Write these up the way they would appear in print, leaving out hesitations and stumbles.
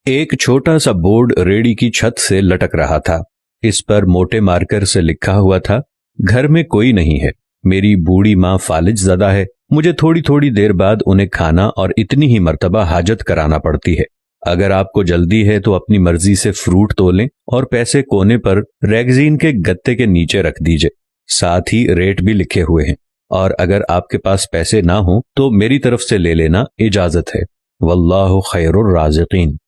एक छोटा सा बोर्ड रेडी की छत से लटक रहा था। इस पर मोटे मार्कर से लिखा हुआ था, घर में कोई नहीं है, मेरी बूढ़ी माँ फालिज ज़दा है, मुझे थोड़ी थोड़ी देर बाद उन्हें खाना और इतनी ही मर्तबा हाजत कराना पड़ती है। अगर आपको जल्दी है तो अपनी मर्जी से फ्रूट तोलें और पैसे कोने पर रैगजीन के गत्ते के नीचे रख दीजिए। साथ ही रेट भी लिखे हुए हैं, और अगर आपके पास पैसे ना हो तो मेरी तरफ से ले लेना, इजाजत है। वल्लाहु खैरुर राज़िकीन।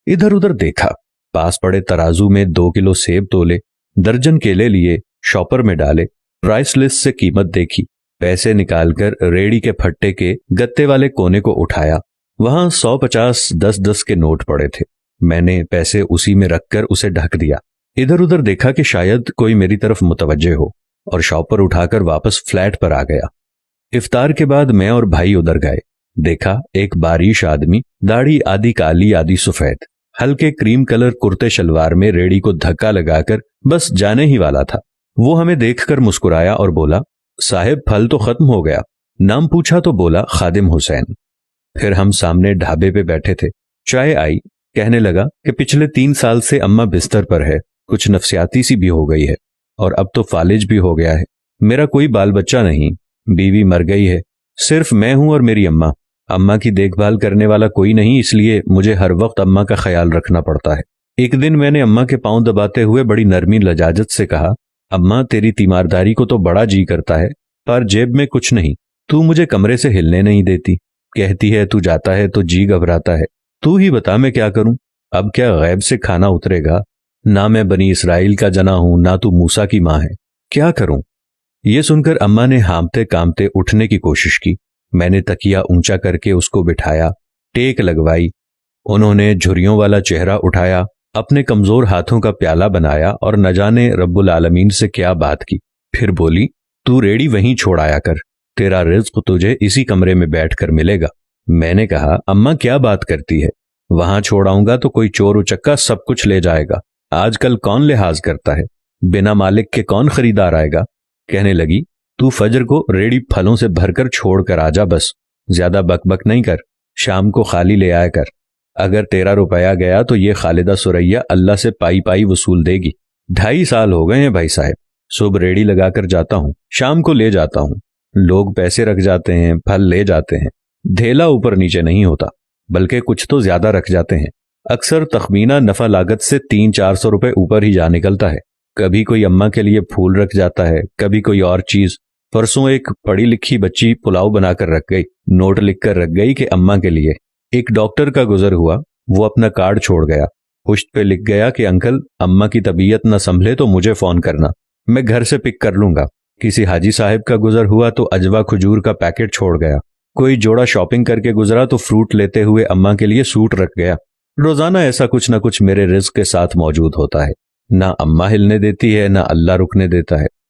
इधर उधर देखा, पास पड़े तराजू में 2 किलो सेब तोले, दर्जन केले लिए, शॉपर में डाले, प्राइस लिस्ट से कीमत देखी, पैसे निकालकर रेडी के फट्टे के गत्ते वाले कोने को उठाया। वहां 100-50 10-10 के नोट पड़े थे। मैंने पैसे उसी में रखकर उसे ढक दिया। इधर उधर देखा कि शायद कोई मेरी तरफ मुतवज्जे हो, और शॉपर उठाकर वापस फ्लैट पर आ गया। इफ्तार के बाद मैं और भाई उधर गए। देखा एक बारिश आदमी, दाढ़ी आधी काली आधी सफेद, हल्के क्रीम कलर कुर्ते शलवार में रेडी को धक्का लगाकर बस जाने ही वाला था। वो हमें देखकर मुस्कुराया और बोला, साहिब फल तो खत्म हो गया। नाम पूछा तो बोला, खादिम हुसैन। फिर हम सामने ढाबे पे बैठे थे, चाय आई। कहने लगा कि पिछले 3 साल से अम्मा बिस्तर पर है, कुछ नफसियाती सी भी हो गई है, और अब तो फालिज भी हो गया है। मेरा कोई बाल बच्चा नहीं, बीवी मर गई है, सिर्फ मैं हूं और मेरी अम्मा। अम्मा की देखभाल करने वाला कोई नहीं, इसलिए मुझे हर वक्त अम्मा का ख्याल रखना पड़ता है। एक दिन मैंने अम्मा के पांव दबाते हुए बड़ी नरमी लजाजत से कहा, अम्मा तेरी तीमारदारी को तो बड़ा जी करता है, पर जेब में कुछ नहीं, तू मुझे कमरे से हिलने नहीं देती, कहती है तू जाता है तो जी घबराता है, तू ही बता मैं क्या करूं। अब क्या गैब से खाना उतरेगा? ना मैं बनी इसराइल का जना हूं, ना तू मूसा की मां है, क्या करूं? ये सुनकर अम्मा ने हांफते कांपते उठने की कोशिश की। मैंने तकिया ऊंचा करके उसको बिठाया, टेक लगवाई। उन्होंने झुर्रियों वाला चेहरा उठाया, अपने कमजोर हाथों का प्याला बनाया और न जाने रब्बुल आलमीन से क्या बात की। फिर बोली, तू रेडी वहीं छोड़ आया कर, तेरा रिज्क तुझे इसी कमरे में बैठकर मिलेगा। मैंने कहा, अम्मा क्या बात करती है, वहां छोड़ आऊंगा तो कोई चोर उचक्का सब कुछ ले जाएगा। आजकल कौन लिहाज करता है, बिना मालिक के कौन खरीदार आएगा। कहने लगी, तू फजर को रेडी फलों से भरकर छोड़ कर आजा, बस ज्यादा बकबक नहीं कर, शाम को खाली ले आया कर। अगर तेरा रुपया गया तो ये खालिदा सुरैया अल्लाह से पाई पाई वसूल देगी। 2.5 साल हो गए हैं भाई साहब, सुबह रेडी लगाकर जाता हूँ, शाम को ले जाता हूँ। लोग पैसे रख जाते हैं, फल ले जाते हैं, ढेला ऊपर नीचे नहीं होता, बल्कि कुछ तो ज्यादा रख जाते हैं। अक्सर तखमीना नफा लागत से 300-400 रुपए ऊपर ही जा निकलता है। कभी कोई अम्मा के लिए फूल रख जाता है, कभी कोई और चीज। परसों एक पढ़ी लिखी बच्ची पुलाव बनाकर रख गई, नोट लिखकर रख गई कि अम्मा के लिए। एक डॉक्टर का गुजर हुआ, वो अपना कार्ड छोड़ गया, पुश्त पे लिख गया कि अंकल अम्मा की तबीयत न संभले तो मुझे फोन करना, मैं घर से पिक कर लूंगा। किसी हाजी साहब का गुजर हुआ तो अजवा खजूर का पैकेट छोड़ गया। कोई जोड़ा शॉपिंग करके गुजरा तो फ्रूट लेते हुए अम्मा के लिए सूट रख गया। रोजाना ऐसा कुछ न कुछ मेरे रिज्क के साथ मौजूद होता है। ना अम्मा हिलने देती है, ना अल्लाह रुकने देता है।